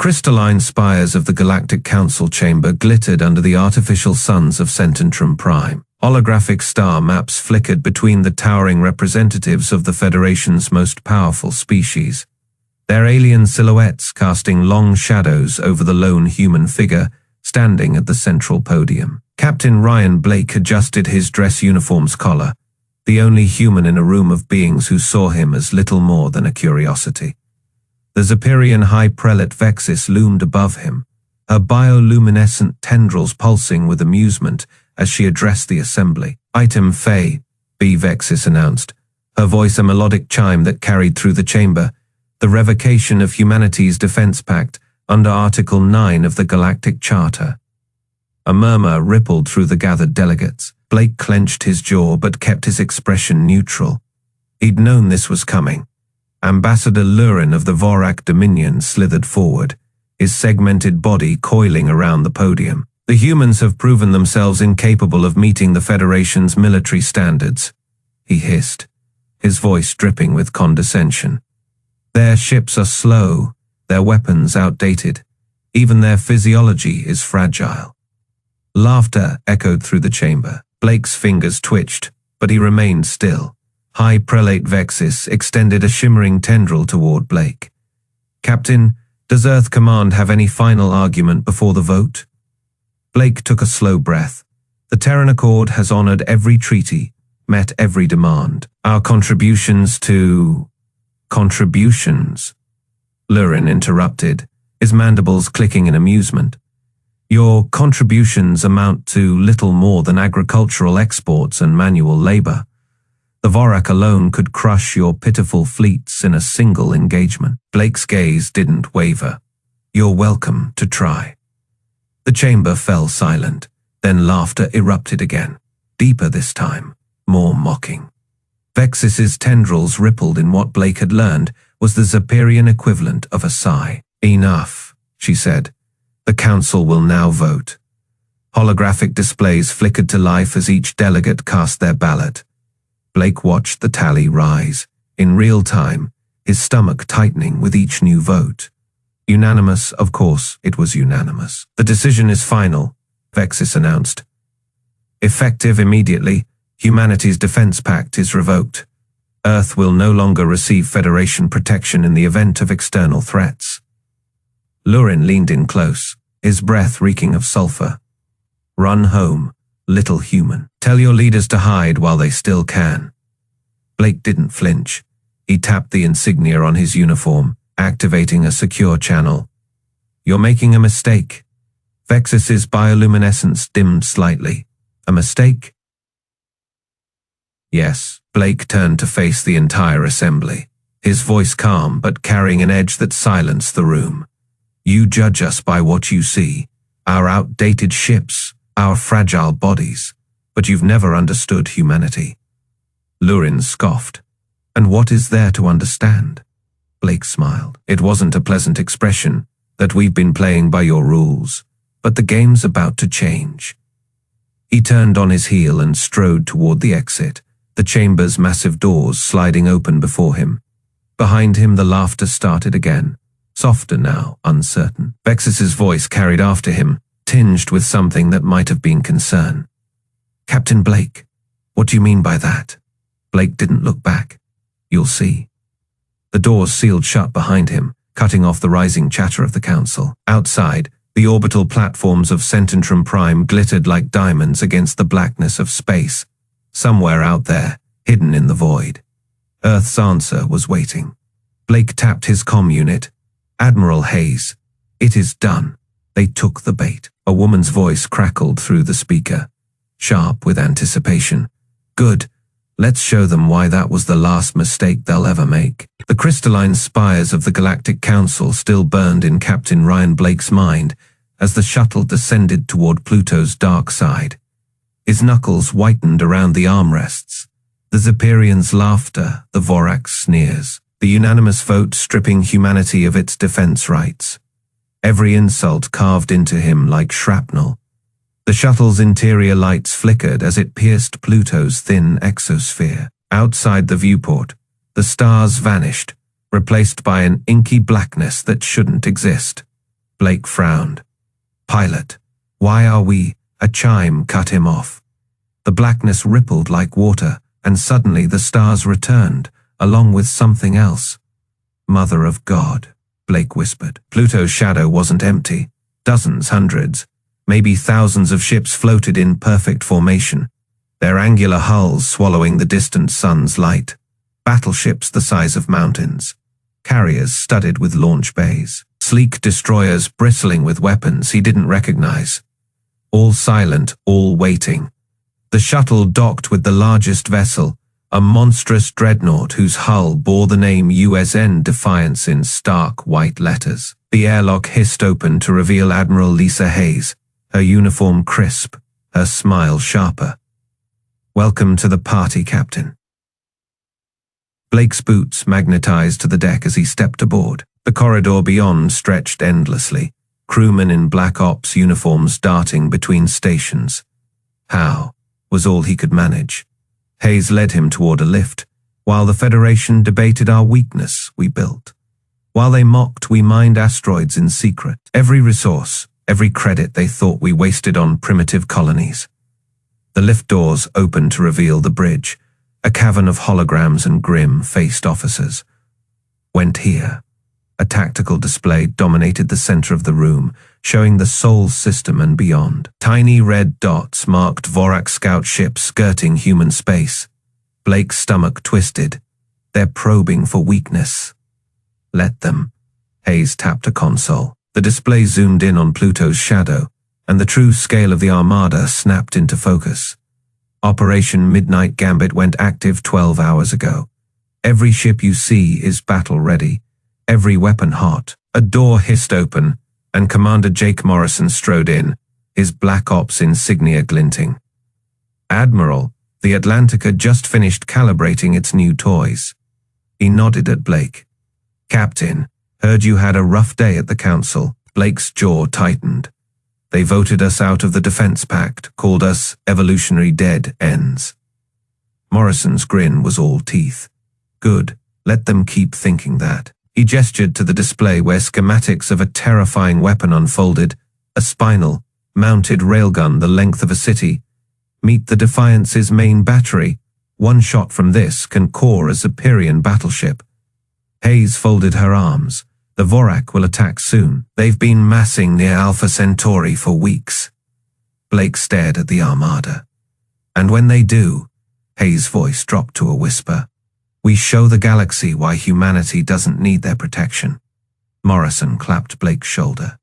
crystalline spires of the Galactic Council chamber glittered under the artificial suns of Cententrum Prime. Holographic star maps flickered between the towering representatives of the Federation's most powerful species, their alien silhouettes casting long shadows over the lone human figure standing at the central podium. Captain Ryan Blake adjusted his dress uniform's collar, the only human in a room of beings who saw him as little more than a curiosity. The Zephyrian High Prelate Vexis loomed above him, her bioluminescent tendrils pulsing with amusement as she addressed the assembly. Item Fae, B. Vexis announced, her voice a melodic chime that carried through the chamber, the revocation of humanity's defense pact under Article 9 of the Galactic Charter. A murmur rippled through the gathered delegates. Blake clenched his jaw but kept his expression neutral. He'd known this was coming. Ambassador Lurin of the Vorac Dominion slithered forward, his segmented body coiling around the podium. The humans have proven themselves incapable of meeting the Federation's military standards, he hissed, his voice dripping with condescension. Their ships are slow, their weapons outdated, even their physiology is fragile. Laughter echoed through the chamber. Blake's fingers twitched, but he remained still. High Prelate Vexis extended a shimmering tendril toward Blake. Captain, does Earth Command have any final argument before the vote? Blake took a slow breath. The Terran Accord has honored every treaty, met every demand. Our contributions to... Contributions? Lurin interrupted, his mandibles clicking in amusement. Your contributions amount to little more than agricultural exports and manual labor. The Vorac alone could crush your pitiful fleets in a single engagement. Blake's gaze didn't waver. You're welcome to try. The chamber fell silent, then laughter erupted again, deeper this time, more mocking. Vexis's tendrils rippled in what Blake had learned was the Zephyrian equivalent of a sigh. Enough, she said. The Council will now vote. Holographic displays flickered to life as each delegate cast their ballot. Blake watched the tally rise, in real time, his stomach tightening with each new vote. Unanimous, of course, it was unanimous. The decision is final, Vexis announced. Effective immediately, humanity's defense pact is revoked. Earth will no longer receive Federation protection in the event of external threats. Lurin leaned in close, his breath reeking of sulfur. Run home, little human. Tell your leaders to hide while they still can. Blake didn't flinch. He tapped the insignia on his uniform, activating a secure channel. You're making a mistake. Vexis's bioluminescence dimmed slightly. A mistake? Yes. Blake turned to face the entire assembly, his voice calm but carrying an edge that silenced the room. You judge us by what you see, our outdated ships, our fragile bodies, but you've never understood humanity. Lurin scoffed. And what is there to understand? Blake smiled. It wasn't a pleasant expression, that we've been playing by your rules, but the game's about to change. He turned on his heel and strode toward the exit, the chamber's massive doors sliding open before him. Behind him the laughter started again. Softer now, uncertain. Vexis's voice carried after him, tinged with something that might have been concern. Captain Blake, what do you mean by that? Blake didn't look back. You'll see. The doors sealed shut behind him, cutting off the rising chatter of the Council. Outside, the orbital platforms of Cententrum Prime glittered like diamonds against the blackness of space. Somewhere out there, hidden in the void. Earth's answer was waiting. Blake tapped his comm unit. Admiral Hayes, it is done. They took the bait. A woman's voice crackled through the speaker, sharp with anticipation. Good. Let's show them why that was the last mistake they'll ever make. The crystalline spires of the Galactic Council still burned in Captain Ryan Blake's mind as the shuttle descended toward Pluto's dark side. His knuckles whitened around the armrests. The Zephyrians' laughter, the Vorac's sneers. The unanimous vote stripping humanity of its defense rights. Every insult carved into him like shrapnel. The shuttle's interior lights flickered as it pierced Pluto's thin exosphere. Outside the viewport, the stars vanished, replaced by an inky blackness that shouldn't exist. Blake frowned. Pilot, why are we? A chime cut him off. The blackness rippled like water, and suddenly the stars returned, along with something else. Mother of God, Blake whispered. Pluto's shadow wasn't empty. Dozens, hundreds, maybe thousands of ships floated in perfect formation, their angular hulls swallowing the distant sun's light. Battleships the size of mountains. Carriers studded with launch bays. Sleek destroyers bristling with weapons he didn't recognize. All silent, all waiting. The shuttle docked with the largest vessel, a monstrous dreadnought whose hull bore the name USN Defiance in stark white letters. The airlock hissed open to reveal Admiral Lisa Hayes, her uniform crisp, her smile sharper. Welcome to the party, Captain. Blake's boots magnetized to the deck as he stepped aboard. The corridor beyond stretched endlessly, crewmen in Black Ops uniforms darting between stations. How was all he could manage. Hayes led him toward a lift. While the Federation debated our weakness, we built. While they mocked, we mined asteroids in secret. Every resource, every credit they thought we wasted on primitive colonies. The lift doors opened to reveal the bridge, a cavern of holograms and grim-faced officers. Went here. A tactical display dominated the center of the room, showing the Sol system and beyond. Tiny red dots marked Vorac scout ships skirting human space. Blake's stomach twisted. They're probing for weakness. Let them. Hayes tapped a console. The display zoomed in on Pluto's shadow, and the true scale of the Armada snapped into focus. Operation Midnight Gambit went active 12 hours ago. Every ship you see is battle-ready. Every weapon hot. A door hissed open, and Commander Jake Morrison strode in, his Black Ops insignia glinting. Admiral, the Atlantica just finished calibrating its new toys. He nodded at Blake. Captain, heard you had a rough day at the Council. Blake's jaw tightened. They voted us out of the defense pact, called us evolutionary dead ends. Morrison's grin was all teeth. Good, let them keep thinking that. He gestured to the display where schematics of a terrifying weapon unfolded, a spinal, mounted railgun the length of a city. Meet the Defiance's main battery. One shot from this can core a Superior battleship. Hayes folded her arms. The Vorac will attack soon. They've been massing near Alpha Centauri for weeks. Blake stared at the Armada. And when they do, Hayes' voice dropped to a whisper. We show the galaxy why humanity doesn't need their protection. Morrison clapped Blake's shoulder.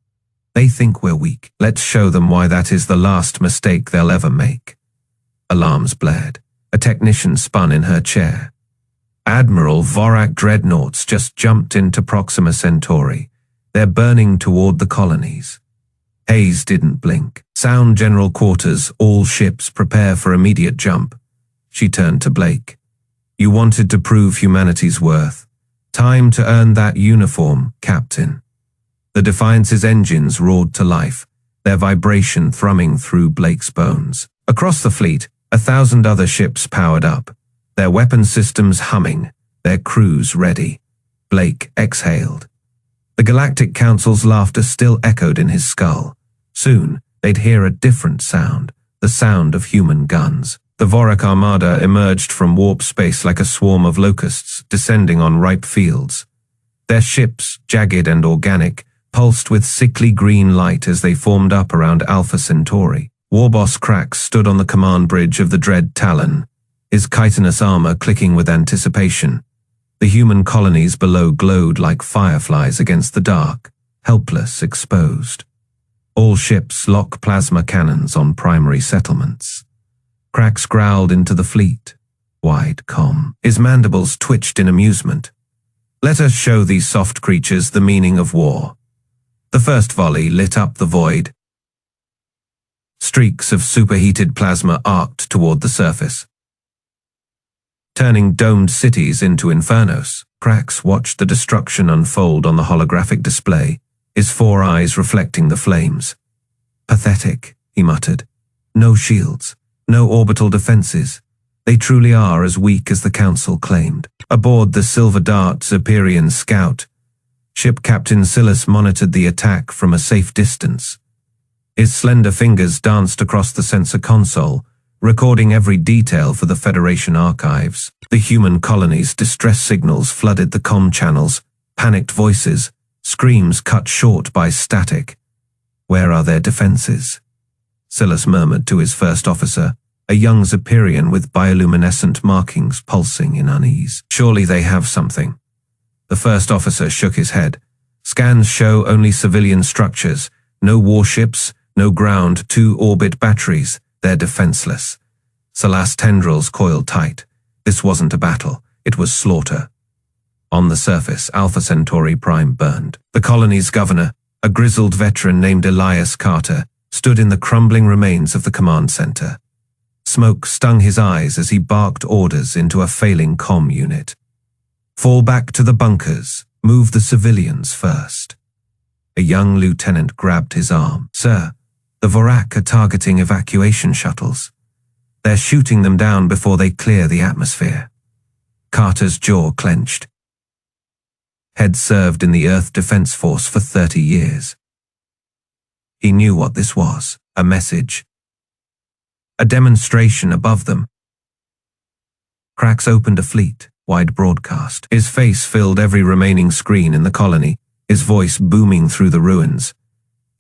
They think we're weak. Let's show them why that is the last mistake they'll ever make. Alarms blared. A technician spun in her chair. Admiral, Vorac dreadnoughts just jumped into Proxima Centauri. They're burning toward the colonies. Hayes didn't blink. Sound General Quarters, all ships prepare for immediate jump. She turned to Blake. You wanted to prove humanity's worth. Time to earn that uniform, Captain. The Defiance's engines roared to life, their vibration thrumming through Blake's bones. Across the fleet, 1,000 other ships powered up, their weapon systems humming, their crews ready. Blake exhaled. The Galactic Council's laughter still echoed in his skull. Soon, they'd hear a different sound, the sound of human guns. The Vorac Armada emerged from warp space like a swarm of locusts descending on ripe fields. Their ships, jagged and organic, pulsed with sickly green light as they formed up around Alpha Centauri. Warboss Crax stood on the command bridge of the Dread Talon, his chitinous armor clicking with anticipation. The human colonies below glowed like fireflies against the dark, helpless, exposed. All ships lock plasma cannons on primary settlements. Crax growled into the fleet. Wide comm. His mandibles twitched in amusement. Let us show these soft creatures the meaning of war. The first volley lit up the void. Streaks of superheated plasma arced toward the surface, turning domed cities into infernos. Crax watched the destruction unfold on the holographic display, his 4 eyes reflecting the flames. Pathetic, he muttered. No shields. No orbital defenses. They truly are as weak as the Council claimed. Aboard the Silver Dart Superior Scout, Ship Captain Silas monitored the attack from a safe distance. His slender fingers danced across the sensor console, recording every detail for the Federation archives. The human colony's distress signals flooded the comm channels, panicked voices, screams cut short by static. Where are their defenses? Silas murmured to his first officer, a young Zepyrian with bioluminescent markings pulsing in unease. Surely they have something. The first officer shook his head. Scans show only civilian structures, no warships, no ground, 2 orbit batteries. They're defenseless. Silas' tendrils coiled tight. This wasn't a battle, it was slaughter. On the surface, Alpha Centauri Prime burned. The colony's governor, a grizzled veteran named Elias Carter, stood in the crumbling remains of the command center. Smoke stung his eyes as he barked orders into a failing comm unit. Fall back to the bunkers. Move the civilians first. A young lieutenant grabbed his arm. Sir, the Vorac are targeting evacuation shuttles. They're shooting them down before they clear the atmosphere. Carter's jaw clenched. Had served in the Earth Defense Force for 30 years. He knew what this was, a message. A demonstration above them. Cracks opened a fleet-wide broadcast. His face filled every remaining screen in the colony, his voice booming through the ruins.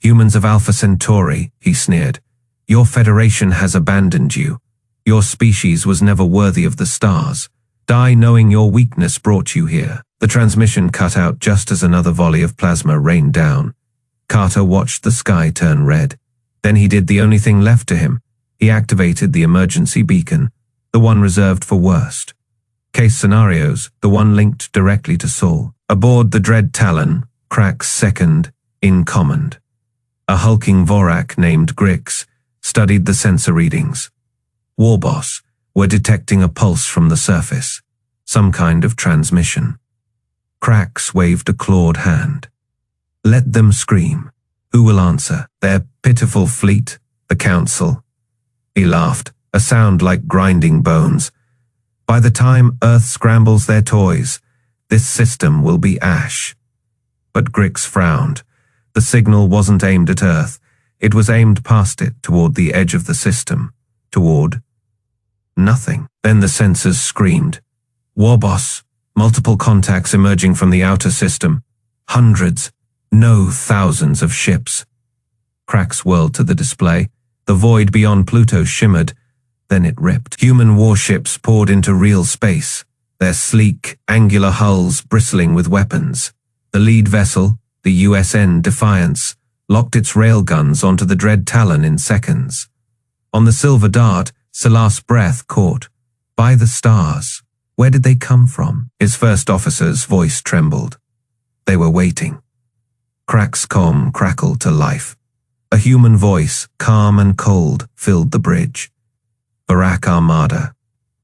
Humans of Alpha Centauri, he sneered. Your Federation has abandoned you. Your species was never worthy of the stars. Die knowing your weakness brought you here. The transmission cut out just as another volley of plasma rained down. Carter watched the sky turn red. Then he did the only thing left to him. He activated the emergency beacon, the one reserved for worst case scenarios, the one linked directly to Saul. Aboard the Dread Talon, Cracks second in command. A hulking Vorac named Grix studied the sensor readings. Warboss were detecting a pulse from the surface, some kind of transmission. Cracks waved a clawed hand. Let them scream. Who will answer? Their pitiful fleet, the Council. He laughed, a sound like grinding bones. By the time Earth scrambles their toys, this system will be ash. But Grix frowned. The signal wasn't aimed at Earth. It was aimed past it, toward the edge of the system. Toward nothing. Then the sensors screamed. Warboss, multiple contacts emerging from the outer system. Hundreds, no thousands of ships. Cracks whirled to the display. The void beyond Pluto shimmered. Then it ripped. Human warships poured into real space, their sleek, angular hulls bristling with weapons. The lead vessel, the USN Defiance, locked its railguns onto the Dread Talon in seconds. On the Silver Dart, Silas' breath caught. By the stars. Where did they come from? His first officer's voice trembled. They were waiting. Cracks' comm crackled to life. A human voice, calm and cold, filled the bridge. Vorac Armada.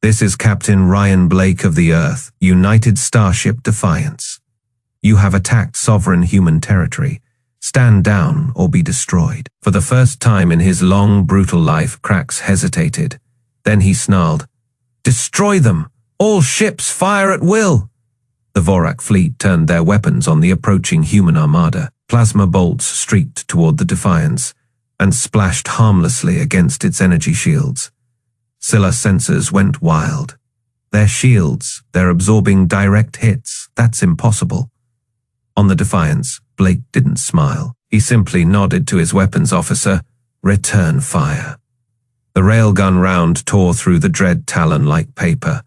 This is Captain Ryan Blake of the Earth, United Starship Defiance. You have attacked sovereign human territory. Stand down or be destroyed. For the first time in his long, brutal life, Cracks hesitated. Then he snarled, Destroy them! All ships fire at will! The Vorac fleet turned their weapons on the approaching human armada. Plasma bolts streaked toward the Defiance and splashed harmlessly against its energy shields. Scylla sensors went wild. Their shields, they're absorbing direct hits. That's impossible. On the Defiance, Blake didn't smile. He simply nodded to his weapons officer. Return fire. The railgun round tore through the Dread Talon like paper.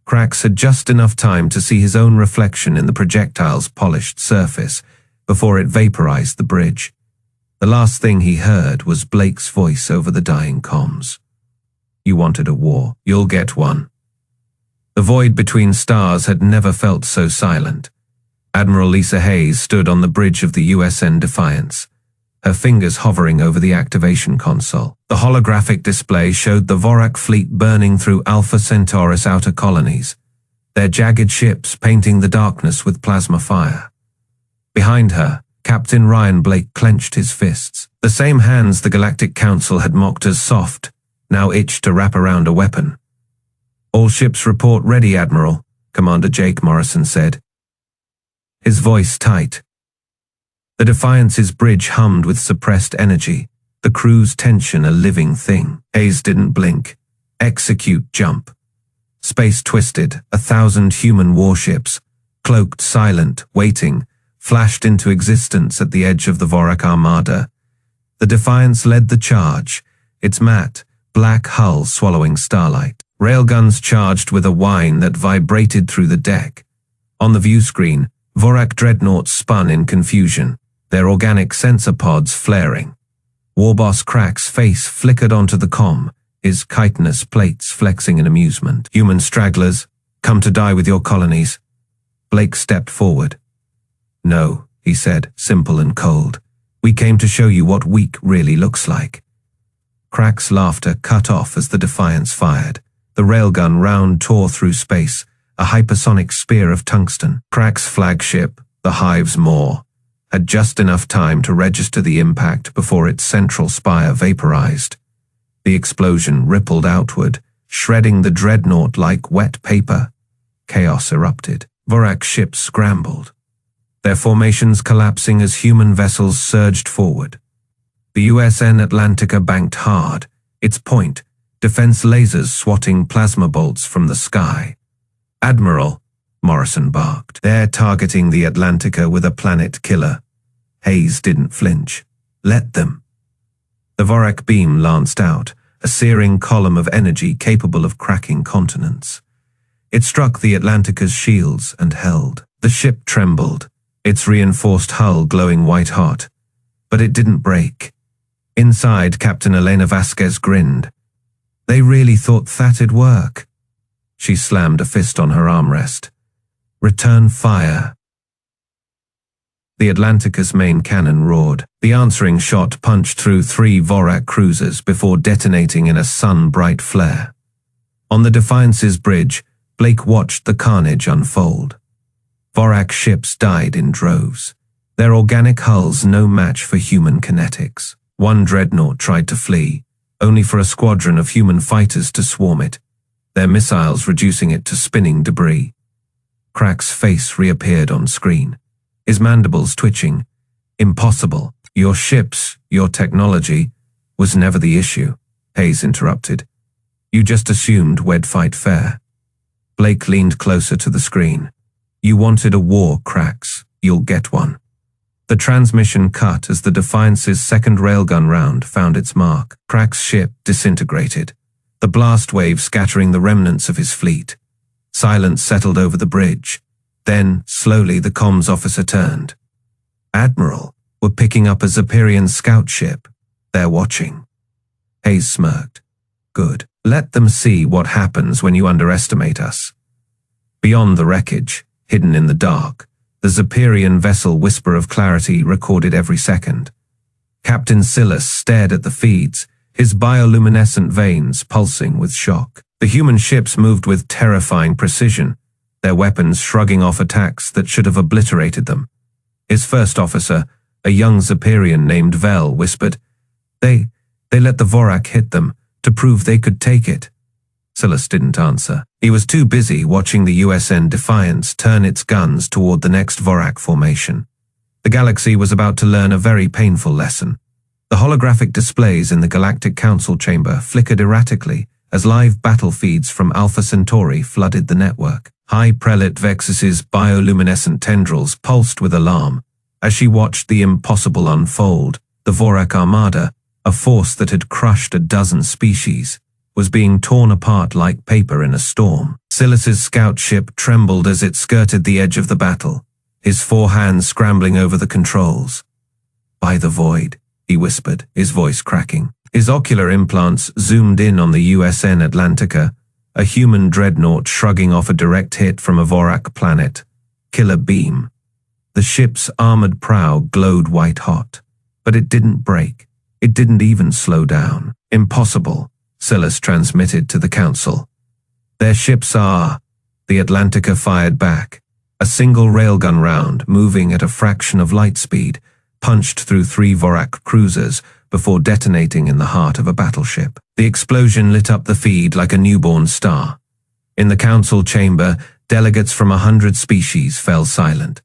Cracks had just enough time to see his own reflection in the projectile's polished surface before it vaporized the bridge. The last thing he heard was Blake's voice over the dying comms. You wanted a war. You'll get one. The void between stars had never felt so silent. Admiral Lisa Hayes stood on the bridge of the USN Defiance, her fingers hovering over the activation console. The holographic display showed the Vorac fleet burning through Alpha Centaurus outer colonies, their jagged ships painting the darkness with plasma fire. Behind her, Captain Ryan Blake clenched his fists. The same hands the Galactic Council had mocked as soft, now itched to wrap around a weapon. All ships report ready, Admiral, Commander Jake Morrison said. His voice tight, The Defiance's bridge hummed with suppressed energy, the crew's tension a living thing. Hayes didn't blink. Execute jump. Space twisted, 1,000 human warships, cloaked, silent, waiting, flashed into existence at the edge of the Vorac Armada. The Defiance led the charge, its matte, black hull swallowing starlight. Railguns charged with a whine that vibrated through the deck. On the view screen, Vorac dreadnoughts spun in confusion, their organic sensor pods flaring. Warboss Crack's face flickered onto the comm, his chitinous plates flexing in amusement. Human stragglers, come to die with your colonies. Blake stepped forward. No, he said, simple and cold. We came to show you what weak really looks like. Crack's laughter cut off as the Defiance fired. The railgun round tore through space, a hypersonic spear of tungsten. Crack's flagship, the Hive's Maw, had just enough time to register the impact before its central spire vaporized. The explosion rippled outward, shredding the dreadnought like wet paper. Chaos erupted. Vorac ships scrambled, their formations collapsing as human vessels surged forward. The USN Atlantica banked hard, its point, defense lasers swatting plasma bolts from the sky. Admiral, Morrison barked. They're targeting the Atlantica with a planet killer. Hayes didn't flinch. Let them. The Vorac beam lanced out, a searing column of energy capable of cracking continents. It struck the Atlantica's shields and held. The ship trembled, its reinforced hull glowing white-hot. But it didn't break. Inside, Captain Elena Vasquez grinned. They really thought that'd work. She slammed a fist on her armrest. Return fire. The Atlantica's main cannon roared. The answering shot punched through 3 Vorac cruisers before detonating in a sun-bright flare. On the Defiance's bridge, Blake watched the carnage unfold. Vorac ships died in droves, their organic hulls no match for human kinetics. One dreadnought tried to flee, only for a squadron of human fighters to swarm it, their missiles reducing it to spinning debris. Crack's face reappeared on screen, his mandibles twitching. Impossible. Your ships, your technology, was never the issue, Hayes interrupted. You just assumed we'd fight fair. Blake leaned closer to the screen. You wanted a war, Cracks. You'll get one. The transmission cut as the Defiance's second railgun round found its mark. Crack's ship disintegrated, the blast wave scattering the remnants of his fleet. Silence settled over the bridge. Then, slowly, the comms officer turned. Admiral, we're picking up a Zeperian scout ship. They're watching. Hayes smirked. Good. Let them see what happens when you underestimate us. Beyond the wreckage, hidden in the dark, the Zeperian vessel whisper of clarity recorded every second. Captain Silas stared at the feeds, his bioluminescent veins pulsing with shock. The human ships moved with terrifying precision, their weapons shrugging off attacks that should have obliterated them. His first officer, a young Zeperian named Vel, whispered, They let the Vorac hit them to prove they could take it. Silas didn't answer. He was too busy watching the USN Defiance turn its guns toward the next Vorac formation. The galaxy was about to learn a very painful lesson. The holographic displays in the Galactic Council chamber flickered erratically as live battle feeds from Alpha Centauri flooded the network. High Prelate Vexus's bioluminescent tendrils pulsed with alarm as she watched the impossible unfold. The Vorac Armada, a force that had crushed a dozen species, was being torn apart like paper in a storm. Silas's scout ship trembled as it skirted the edge of the battle, his 4 hands scrambling over the controls. By the void, he whispered, his voice cracking. His ocular implants zoomed in on the USN Atlantica, a human dreadnought shrugging off a direct hit from a Vorac planet. Killer beam. The ship's armored prow glowed white-hot, but it didn't break. It didn't even slow down. Impossible, Silas transmitted to the Council. Their ships are... The Atlantica fired back. A single railgun round, moving at a fraction of light speed, punched through 3 Vorac cruisers before detonating in the heart of a battleship. The explosion lit up the feed like a newborn star. In the Council chamber, delegates from 100 species fell silent.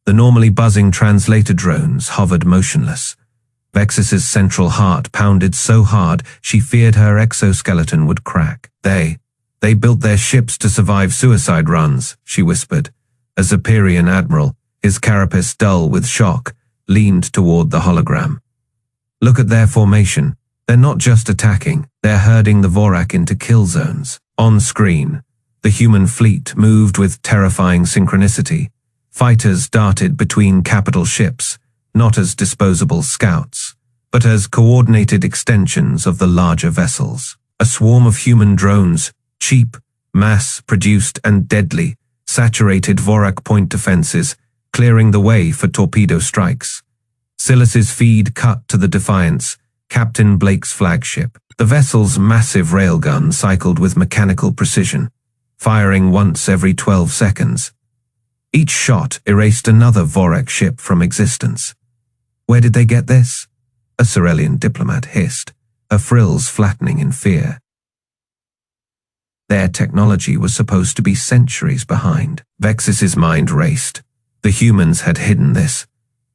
The normally buzzing translator drones hovered motionless. Vexis's central heart pounded so hard she feared her exoskeleton would crack. They built their ships to survive suicide runs, she whispered. A Zephyrian admiral, his carapace dull with shock, leaned toward the hologram. Look at their formation. They're not just attacking, they're herding the Vorac into kill zones. On screen, the human fleet moved with terrifying synchronicity. Fighters darted between capital ships, not as disposable scouts, but as coordinated extensions of the larger vessels. A swarm of human drones, cheap, mass-produced and deadly, saturated Vorac point defenses, clearing the way for torpedo strikes. Silas's feed cut to the Defiance, Captain Blake's flagship. The vessel's massive railgun cycled with mechanical precision, firing once every 12 seconds. Each shot erased another Vorac ship from existence. Where did they get this? A Corellian diplomat hissed, her frills flattening in fear. Their technology was supposed to be centuries behind. Vexis's mind raced. The humans had hidden this.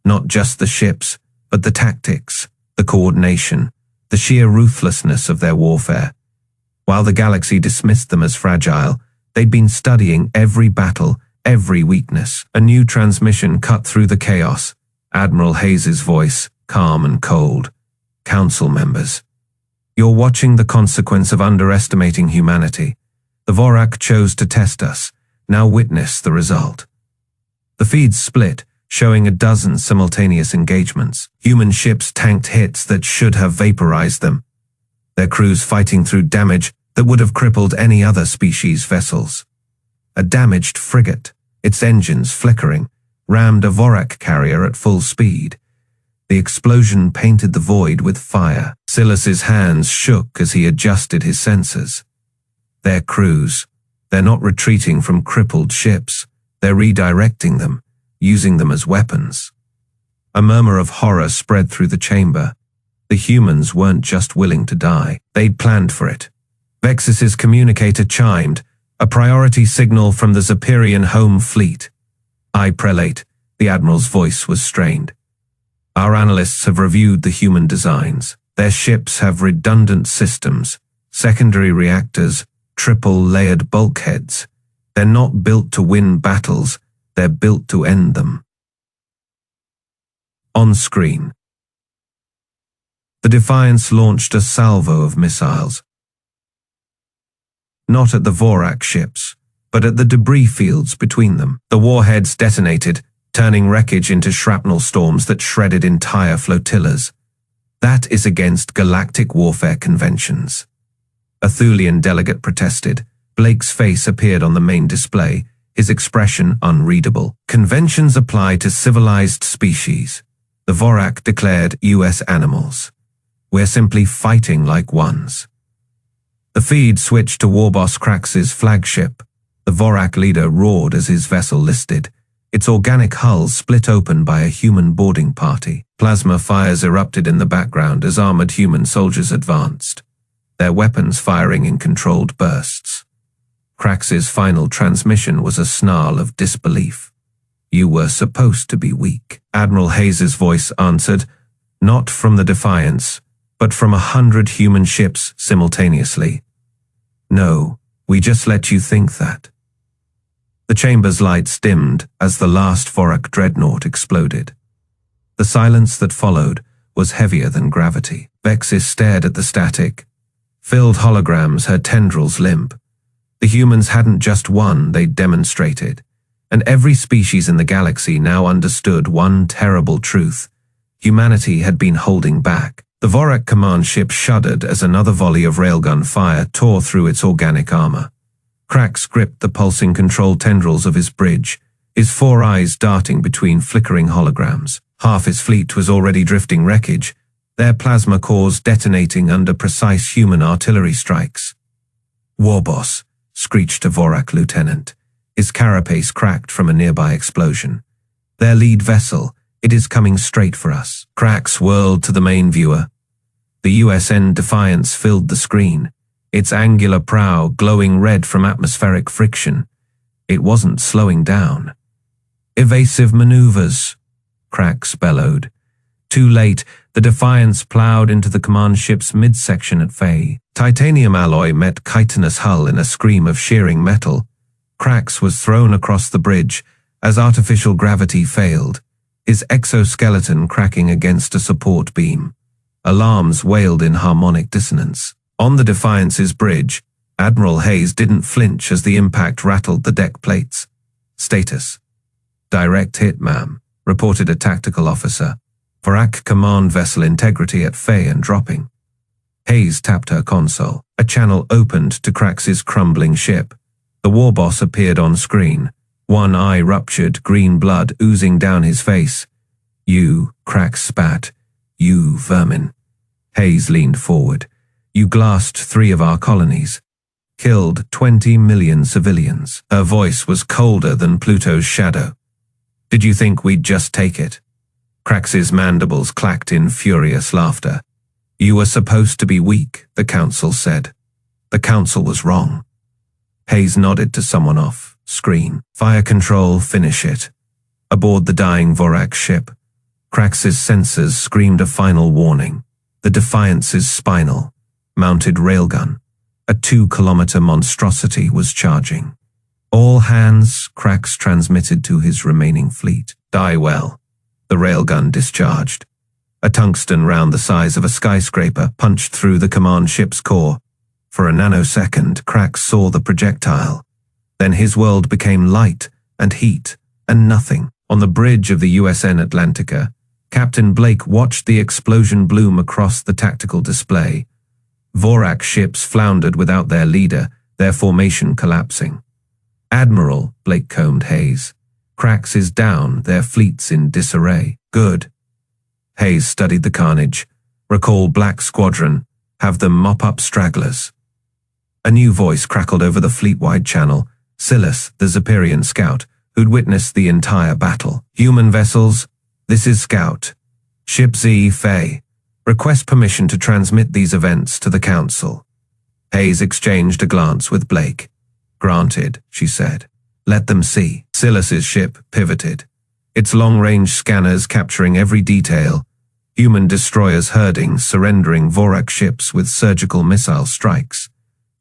Not just the ships, but the tactics, the coordination, the sheer ruthlessness of their warfare. While the galaxy dismissed them as fragile, they'd been studying every battle, every weakness. A new transmission cut through the chaos. Admiral Hayes's voice, calm and cold. Council members. You're watching the consequence of underestimating humanity. The Vorac chose to test us. Now witness the result. The feeds split, showing a dozen simultaneous engagements. Human ships tanked hits that should have vaporized them. Their crews fighting through damage that would have crippled any other species' vessels. A damaged frigate, its engines flickering, rammed a Vorac carrier at full speed. The explosion painted the void with fire. Silas's hands shook as he adjusted his sensors. Their crews. They're not retreating from crippled ships. They're redirecting them, using them as weapons. A murmur of horror spread through the chamber. The humans weren't just willing to die. They'd planned for it. Vexis's communicator chimed, a priority signal from the Zephyrian home fleet. High Prelate, the Admiral's voice was strained. Our analysts have reviewed the human designs. Their ships have redundant systems, secondary reactors, triple-layered bulkheads. They're not built to win battles, they're built to end them. On screen. The Defiance launched a salvo of missiles. Not at the Vorac ships, but at the debris fields between them. The warheads detonated, turning wreckage into shrapnel storms that shredded entire flotillas. That is against galactic warfare conventions. A Thulian delegate protested. Blake's face appeared on the main display, his expression unreadable. Conventions apply to civilized species. The Vorac declared US animals. We're simply fighting like ones. The feed switched to Warboss Krax's flagship. The Vorac leader roared as his vessel listed, its organic hull split open by a human boarding party. Plasma fires erupted in the background as armored human soldiers advanced, their weapons firing in controlled bursts. Krax's final transmission was a snarl of disbelief. You were supposed to be weak. Admiral Hayes's voice answered, not from the Defiance, but from 100 human ships simultaneously. No, we just let you think that. The chamber's lights dimmed as the last Vorac dreadnought exploded. The silence that followed was heavier than gravity. Vexis stared at the static, filled holograms, her tendrils limp. The humans hadn't just won, they'd demonstrated. And every species in the galaxy now understood one terrible truth. Humanity had been holding back. The Vorac command ship shuddered as another volley of railgun fire tore through its organic armor. Krax gripped the pulsing control tendrils of his bridge, his four eyes darting between flickering holograms. Half his fleet was already drifting wreckage, their plasma cores detonating under precise human artillery strikes. Warboss, screeched a Vorac lieutenant. His carapace cracked from a nearby explosion. Their lead vessel, it is coming straight for us. Krax whirled to the main viewer. The USN Defiance filled the screen, its angular prow glowing red from atmospheric friction. It wasn't slowing down. Evasive maneuvers, Crax bellowed. Too late, the Defiance plowed into the command ship's midsection at Faye. Titanium alloy met chitinous hull in a scream of shearing metal. Crax was thrown across the bridge as artificial gravity failed, his exoskeleton cracking against a support beam. Alarms wailed in harmonic dissonance. On the Defiance's bridge, Admiral Hayes didn't flinch as the impact rattled the deck plates. Status: direct hit, ma'am, reported a tactical officer. Vorac command vessel integrity at Faye and dropping. Hayes tapped her console. A channel opened to Crax's crumbling ship. The war boss appeared on screen, one eye ruptured, green blood oozing down his face. You, Crax spat. You vermin. Hayes leaned forward. You glassed 3 of our colonies. Killed 20 million civilians. Her voice was colder than Pluto's shadow. Did you think we'd just take it? Crax's mandibles clacked in furious laughter. You were supposed to be weak, the Council said. The Council was wrong. Hayes nodded to someone off screen. Fire control, finish it. Aboard the dying Vorac ship, Crax's sensors screamed a final warning. The Defiance's spinal, mounted railgun, a 2-kilometer monstrosity, was charging. All hands, Crax transmitted to his remaining fleet. Die well. The railgun discharged. A tungsten round the size of a skyscraper punched through the command ship's core. For a nanosecond, Crax saw the projectile. Then his world became light and heat and nothing. On the bridge of the USN Atlantica, Captain Blake watched the explosion bloom across the tactical display. Vorac ships floundered without their leader, their formation collapsing. Admiral, Blake combed Hayes. Crax is down, their fleet's in disarray. Good. Hayes studied the carnage. Recall Black Squadron. Have them mop up stragglers. A new voice crackled over the fleet-wide channel. Silas, the Zeperian scout, who'd witnessed the entire battle. Human vessels, this is Scout. Ship Z, Faye. Request permission to transmit these events to the Council. Hayes exchanged a glance with Blake. Granted, she said. Let them see. Silas's ship pivoted, its long-range scanners capturing every detail. Human destroyers herding, surrendering Vorac ships with surgical missile strikes.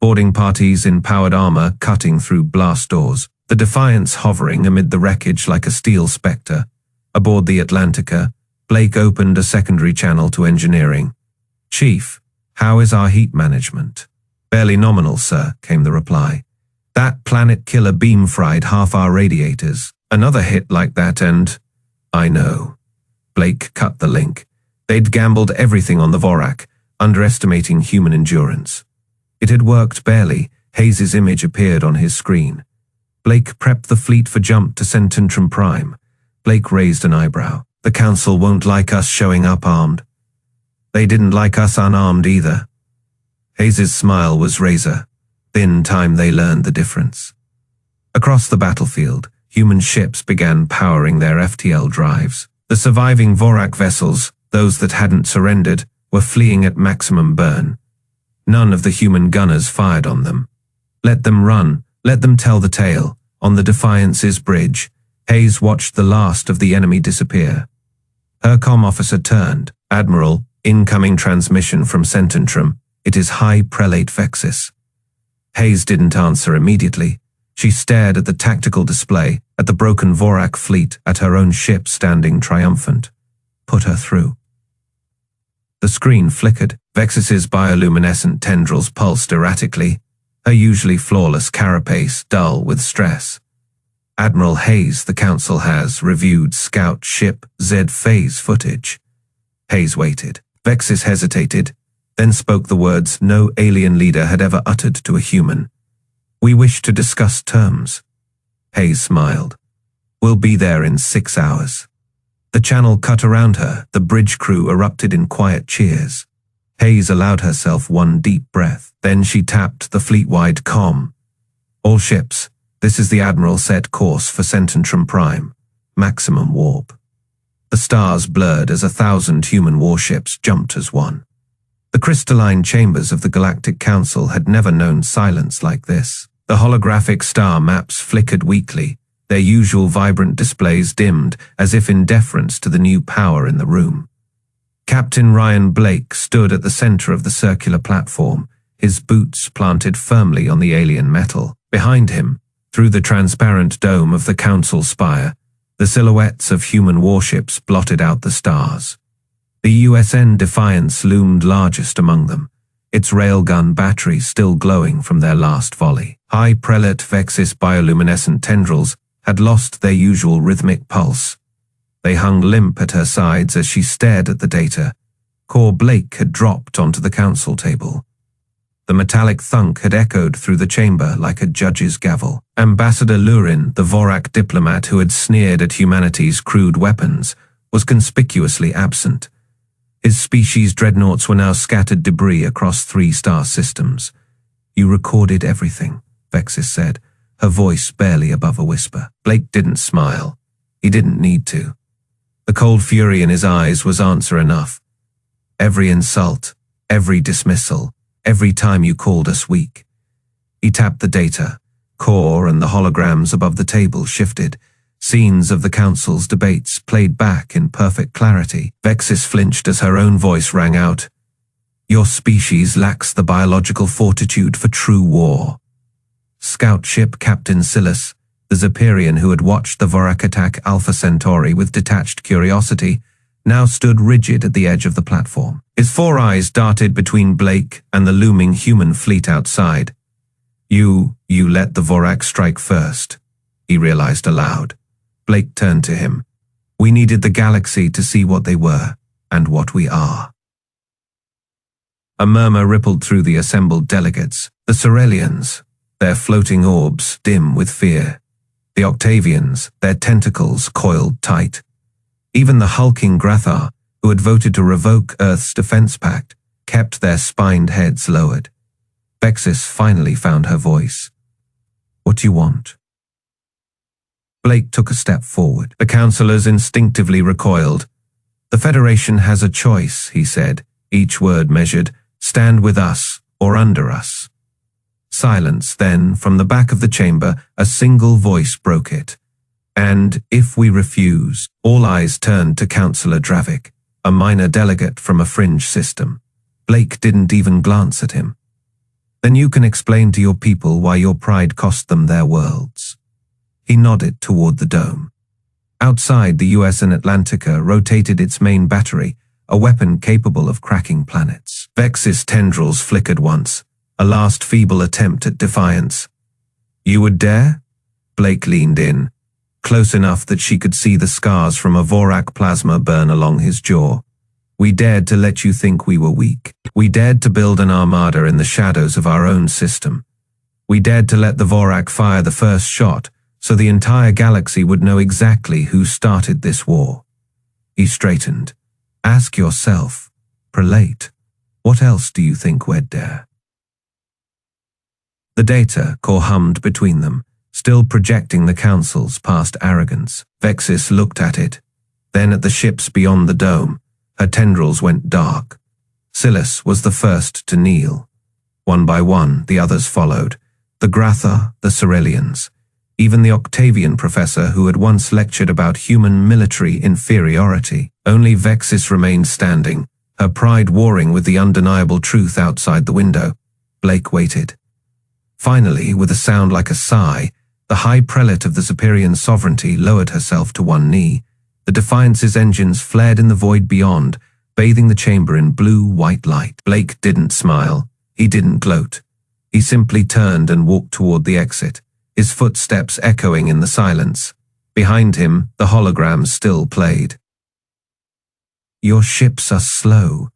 Boarding parties in powered armor cutting through blast doors. The Defiance hovering amid the wreckage like a steel spectre. Aboard the Atlantica, Blake opened a secondary channel to engineering. Chief, how is our heat management? Barely nominal, sir, came the reply. That planet killer beam fried half our radiators. Another hit like that and… I know. Blake cut the link. They'd gambled everything on the Vorac, underestimating human endurance. It had worked barely. Hayes's image appeared on his screen. Blake prepped the fleet for jump to Cententrum Prime. Blake raised an eyebrow. The Council won't like us showing up armed. They didn't like us unarmed either. Hayes's smile was razor. Thin time they learned the difference. Across the battlefield, human ships began powering their FTL drives. The surviving Vorac vessels, those that hadn't surrendered, were fleeing at maximum burn. None of the human gunners fired on them. Let them run, let them tell the tale. On the Defiance's bridge, Hayes watched the last of the enemy disappear. Her comm officer turned. Admiral, incoming transmission from Cententrum. It is High Prelate Vexis. Hayes didn't answer immediately. She stared at the tactical display, at the broken Vorac fleet, at her own ship standing triumphant. Put her through. The screen flickered. Vexis's bioluminescent tendrils pulsed erratically, her usually flawless carapace dull with stress. Admiral Hayes, the Council has reviewed Scout Ship Z phase footage. Hayes waited. Vexis hesitated, then spoke the words no alien leader had ever uttered to a human. We wish to discuss terms. Hayes smiled. We'll be there in 6 hours. The channel cut around her. The bridge crew erupted in quiet cheers. Hayes allowed herself one deep breath. Then she tapped the fleet-wide comm. All ships, this is the Admiral, set course for Cententrum Prime. Maximum warp. The stars blurred as 1,000 human warships jumped as one. The crystalline chambers of the Galactic Council had never known silence like this. The holographic star maps flickered weakly, their usual vibrant displays dimmed as if in deference to the new power in the room. Captain Ryan Blake stood at the center of the circular platform, his boots planted firmly on the alien metal. Behind him, through the transparent dome of the Council spire, the silhouettes of human warships blotted out the stars. The USN Defiance loomed largest among them, its railgun batteries still glowing from their last volley. High Prelate Vexis bioluminescent tendrils had lost their usual rhythmic pulse. They hung limp at her sides as she stared at the data. Core Blake had dropped onto the council table. The metallic thunk had echoed through the chamber like a judge's gavel. Ambassador Lurin, the Vorac diplomat who had sneered at humanity's crude weapons, was conspicuously absent. His species' dreadnoughts were now scattered debris across 3-star systems. "You recorded everything," Vexis said, her voice barely above a whisper. Blake didn't smile. He didn't need to. The cold fury in his eyes was answer enough. "Every insult, every dismissal, every time you called us weak." He tapped the data. Core and the holograms above the table shifted. Scenes of the Council's debates played back in perfect clarity. Vexis flinched as her own voice rang out. "Your species lacks the biological fortitude for true war." Scout ship Captain Silas, the Zeperian who had watched the Vorac attack Alpha Centauri with detached curiosity, now stood rigid at the edge of the platform. His 4 eyes darted between Blake and the looming human fleet outside. You let the Vorac strike first," he realized aloud. Blake turned to him. "We needed the galaxy to see what they were, and what we are." A murmur rippled through the assembled delegates. The Cerelians, their floating orbs dim with fear. The Octavians, their tentacles coiled tight. Even the hulking Grathar, who had voted to revoke Earth's defense pact, kept their spined heads lowered. Vexis finally found her voice. "What do you want?" Blake took a step forward. The councillors instinctively recoiled. "The Federation has a choice," he said, each word measured. "Stand with us or under us." Silence, then, from the back of the chamber, a single voice broke it. "And if we refuse," all eyes turned to Councillor Dravik, a minor delegate from a fringe system. Blake didn't even glance at him. "Then you can explain to your people why your pride cost them their worlds." He nodded toward the dome. Outside, the USN Atlantica rotated its main battery, a weapon capable of cracking planets. Vex's tendrils flickered once, a last feeble attempt at defiance. "You would dare?" Blake leaned in, close enough that she could see the scars from a Vorac plasma burn along his jaw. "We dared to let you think we were weak. We dared to build an armada in the shadows of our own system. We dared to let the Vorac fire the first shot, so the entire galaxy would know exactly who started this war." He straightened. "Ask yourself, Prelate, what else do you think we'd dare?" The data core hummed between them, still projecting the Council's past arrogance. Vexis looked at it, then at the ships beyond the dome. Her tendrils went dark. Silas was the first to kneel. One by one, the others followed. The Grathar, the Cerelians, even the Octavian professor who had once lectured about human military inferiority. Only Vexis remained standing, her pride warring with the undeniable truth outside the window. Blake waited. Finally, with a sound like a sigh, the High Prelate of the Zeperian sovereignty lowered herself to one knee. The Defiance's engines flared in the void beyond, bathing the chamber in blue-white light. Blake didn't smile. He didn't gloat. He simply turned and walked toward the exit, his footsteps echoing in the silence. Behind him, the holograms still played. "Your ships are slow,"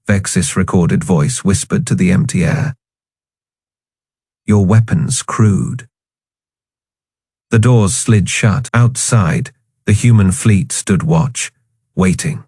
Vexis' recorded voice whispered to the empty air. "Your weapons crude." The doors slid shut. Outside, the human fleet stood watch, waiting.